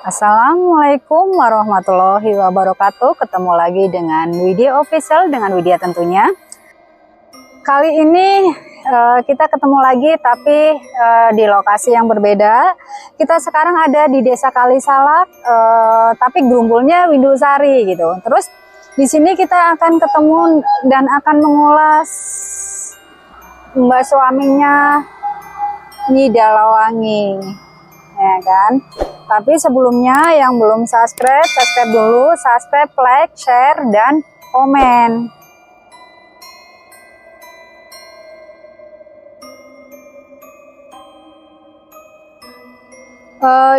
Assalamualaikum warahmatullahi wabarakatuh. Ketemu lagi dengan Widya Official, dengan Widya tentunya. Kali ini kita ketemu lagi tapi di lokasi yang berbeda. Kita sekarang ada di Desa Kalisalak, tapi gerumbulnya Windusari gitu. Terus di sini kita akan ketemu dan akan mengulas mbak suaminya Nyi Dalawangi, ya kan? Tapi sebelumnya yang belum subscribe dulu, subscribe, like, share, dan komen.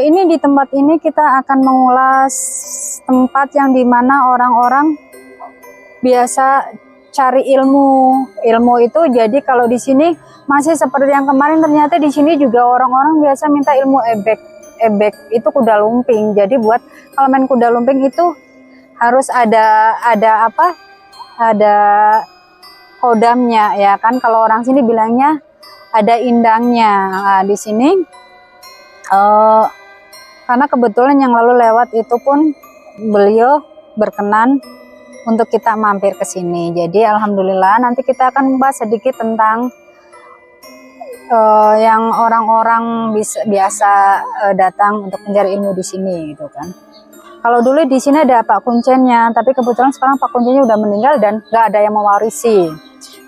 Ini di tempat ini kita akan mengulas tempat yang dimana orang-orang biasa cari ilmu. Ilmu itu jadi kalau di sini masih seperti yang kemarin, ternyata di sini juga orang-orang biasa minta ilmu ebek itu kuda lumping. Jadi buat kalau main kuda lumping itu harus ada apa? Ada kodamnya, ya kan? Kalau orang sini bilangnya ada indangnya. Nah, di sini karena kebetulan yang lalu lewat itu pun beliau berkenan untuk kita mampir ke sini. Jadi alhamdulillah nanti kita akan membahas sedikit tentang yang orang-orang biasa datang untuk mencari ilmu di sini gitu kan. Kalau dulu di sini ada Pak Kuncennya, tapi kebetulan sekarang Pak Kuncennya udah meninggal dan nggak ada yang mewarisi.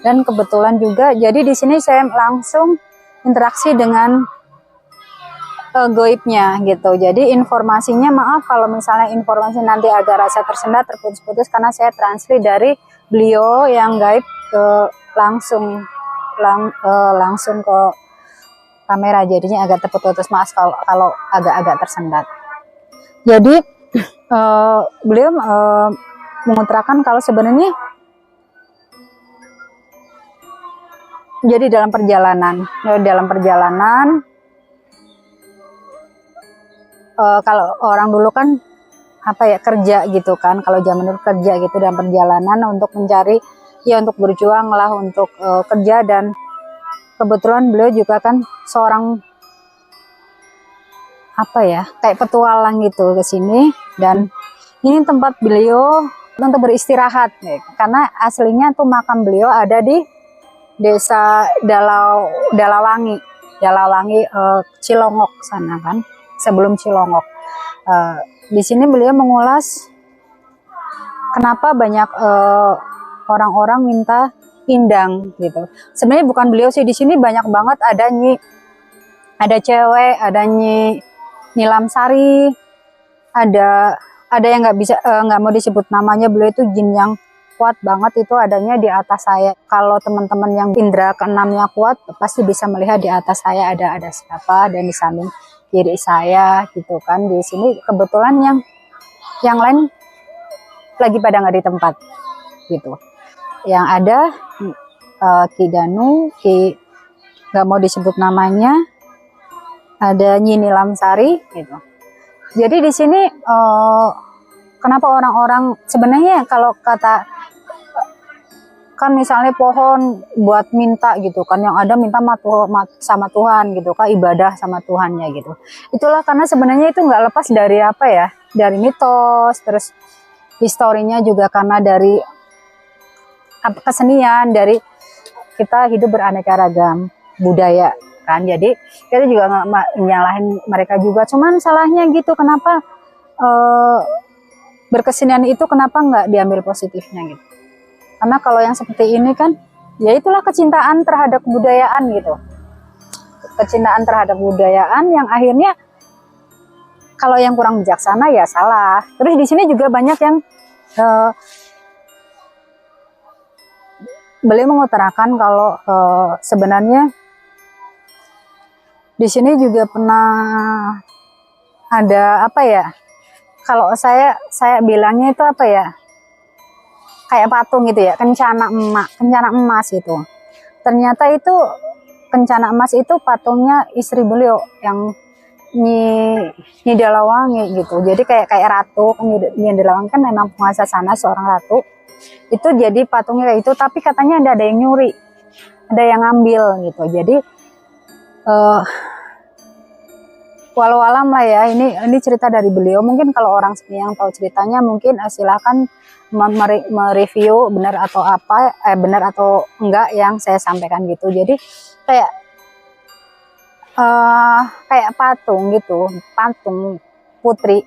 Dan kebetulan juga, jadi di sini saya langsung interaksi dengan goibnya gitu. Jadi informasinya, maaf kalau misalnya informasi nanti agak rasa tersendat, terputus-putus, karena saya translate dari beliau yang gaib ke langsung ke kamera, jadinya agak terputus, maaf kalau agak-agak tersendat. Jadi beliau mengutarakan kalau sebenarnya jadi dalam perjalanan kalau orang dulu kan apa ya, kerja gitu kan, kalau zaman dulu kerja gitu dalam perjalanan untuk mencari, ya untuk berjuang lah untuk kerja. Dan kebetulan beliau juga kan seorang apa ya, kayak petualang gitu ke sini, dan ini tempat beliau untuk beristirahat ya. Karena aslinya tuh makam beliau ada di Desa Dalawangi Cilongok sana kan, sebelum Cilongok. Di sini beliau mengulas kenapa banyak orang-orang minta indang gitu. Sebenarnya bukan beliau sih, di sini banyak banget ada cewek, ada Nyi Nilamsari, ada yang nggak mau disebut namanya. Beliau itu jin yang kuat banget, itu adanya di atas saya. Kalau teman-teman yang indra keenamnya kuat pasti bisa melihat di atas saya ada siapa, dan di samping kiri saya gitu kan. Di sini kebetulan yang lain lagi pada nggak di tempat gitu. Yang ada Ki Danu, nggak mau disebut namanya, ada Nyi Nilamsari gitu. Jadi di sini kenapa orang-orang sebenarnya kalau kata kan misalnya pohon buat minta gitu kan, yang ada minta sama Tuhan gitu kan, ibadah sama Tuhannya gitu. Itulah karena sebenarnya itu nggak lepas dari apa ya, dari mitos, terus historinya juga karena dari kesenian, dari kita hidup beraneka ragam budaya kan. Jadi kita juga nggak nyalahin mereka juga, cuman salahnya gitu kenapa berkesenian itu kenapa nggak diambil positifnya gitu. Karena kalau yang seperti ini kan ya itulah kecintaan terhadap kebudayaan gitu, kecintaan terhadap budayaan yang akhirnya kalau yang kurang bijaksana ya salah. Terus di sini juga banyak yang beliau mengutarakan kalau sebenarnya di sini juga pernah ada apa ya, kalau saya bilangnya itu apa ya, kayak patung gitu ya, kencana emas gitu. ternyata itu Kencana Emas itu patungnya istri beliau yang Nyi Dalawangi gitu. Jadi kayak ratu, Nyi Dalawangi kan memang penguasa sana, seorang ratu. Itu jadi patungnya kayak itu, tapi katanya ada yang nyuri, ada yang ngambil gitu. Jadi walau alam lah ya, ini cerita dari beliau. Mungkin kalau orang yang tahu ceritanya mungkin silahkan mereview benar atau apa, benar atau enggak yang saya sampaikan gitu. Jadi kayak patung gitu, patung putri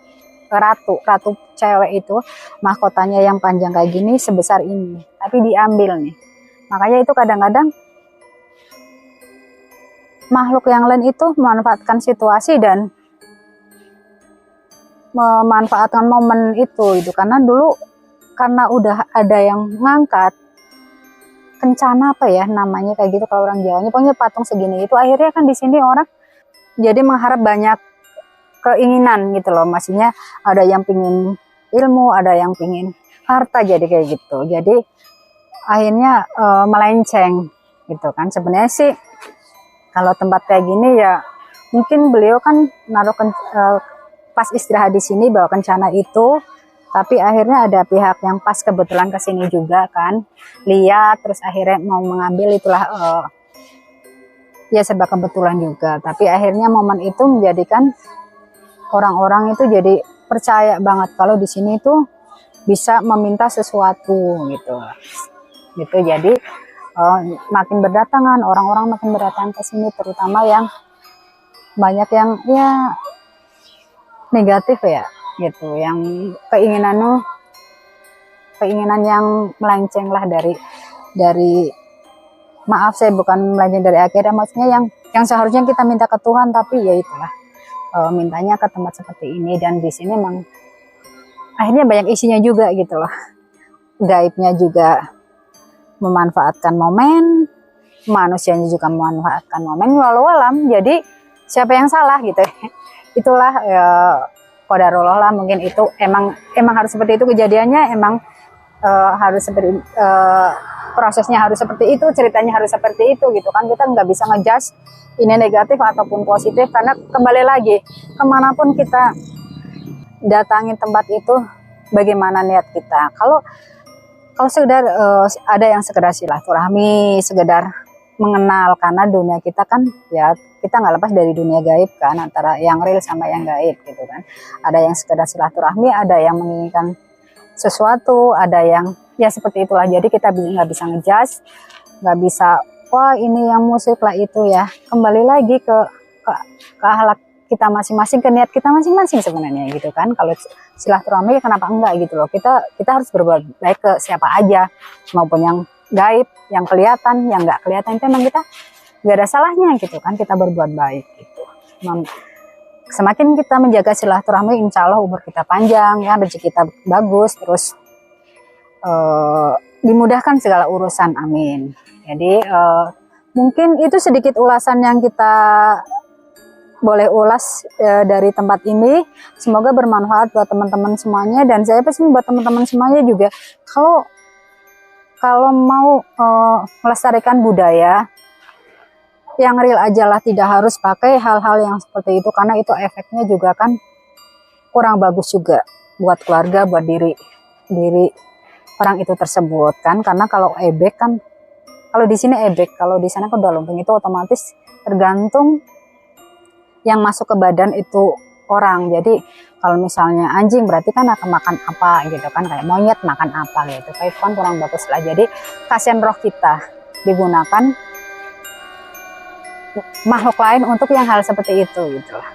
ratu cewek itu, mahkotanya yang panjang kayak gini sebesar ini, tapi diambil nih. Makanya itu kadang-kadang makhluk yang lain itu memanfaatkan situasi dan memanfaatkan momen itu karena dulu karena udah ada yang ngangkat kencana apa ya namanya kayak gitu kalau orang Jawanya, pokoknya patung segini itu, akhirnya kan di sini orang jadi mengharap banyak keinginan gitu loh, maksudnya ada yang pingin ilmu, ada yang pingin harta, jadi kayak gitu. Jadi akhirnya melenceng gitu kan. Sebenarnya sih kalau tempat kayak gini ya mungkin beliau kan naruh pas istirahat di sini bawa kencana itu, tapi akhirnya ada pihak yang pas kebetulan ke sini juga kan, lihat terus akhirnya mau mengambil, itulah ya serba kebetulan juga. Tapi akhirnya momen itu menjadikan orang-orang itu jadi percaya banget kalau di sini tuh bisa meminta sesuatu gitu. Jadi makin berdatangan orang-orang, makin berdatangan ke sini, terutama yang banyak yang ya negatif ya gitu, yang keinginan yang melenceng lah dari maaf saya bukan melenceng dari akhirnya, maksudnya yang seharusnya kita minta ke Tuhan, tapi ya itulah mintanya ke tempat seperti ini. Dan di sini memang akhirnya banyak isinya juga gitu loh, gaibnya juga memanfaatkan momen, manusianya juga memanfaatkan momen, walau alam. Jadi siapa yang salah gitu. Itulah qadarullah lah, mungkin itu emang harus seperti itu kejadiannya, emang harus seperti prosesnya harus seperti itu, ceritanya harus seperti itu gitu kan. Kita nggak bisa ngejudge ini negatif ataupun positif, karena kembali lagi kemanapun kita datangin tempat itu bagaimana niat kita. Kalau sekedar ada yang sekedar silaturahmi, sekedar mengenal, karena dunia kita kan ya kita nggak lepas dari dunia gaib kan, antara yang real sama yang gaib gitu kan. Ada yang sekedar silaturahmi, ada yang menginginkan sesuatu, ada yang ya seperti itulah. Jadi kita nggak bisa ngejudge, nggak bisa wah ini yang musik lah itu ya. Kembali lagi ke akhlak kita masing-masing, ke niat kita masing-masing sebenarnya gitu kan. Kalau silaturahmi kenapa enggak gitu loh. Kita harus berbuat baik ke siapa aja, maupun yang gaib, yang kelihatan, yang nggak kelihatan, itu memang kita nggak ada salahnya gitu kan, kita berbuat baik gitu. Semakin kita menjaga silaturahmi, insya Allah umur kita panjang, ya rezeki kita bagus, terus dimudahkan segala urusan, amin. Jadi mungkin itu sedikit ulasan yang kita boleh ulas dari tempat ini. Semoga bermanfaat buat teman-teman semuanya, dan saya pesan buat teman-teman semuanya juga, kalau mau melestarikan budaya yang real aja lah, tidak harus pakai hal-hal yang seperti itu, karena itu efeknya juga kan kurang bagus juga buat keluarga, buat diri orang itu tersebut kan. Karena kalau ebek kan, kalau di sini ebek, kalau di sana kan udah lumping, itu otomatis tergantung yang masuk ke badan itu orang. Jadi kalau misalnya anjing berarti kan akan makan apa gitu kan, kayak monyet makan apa gitu, kayak kan kurang bagus lah. Jadi kasihan roh kita digunakan makhluk lain untuk yang hal seperti itu gitulah.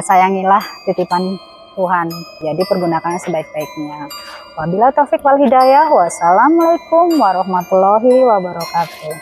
Sayangilah titipan Tuhan, jadi pergunakannya sebaik-baiknya. Wabillahi taufik wal hidayah. Wassalamualaikum warahmatullahi wabarakatuh.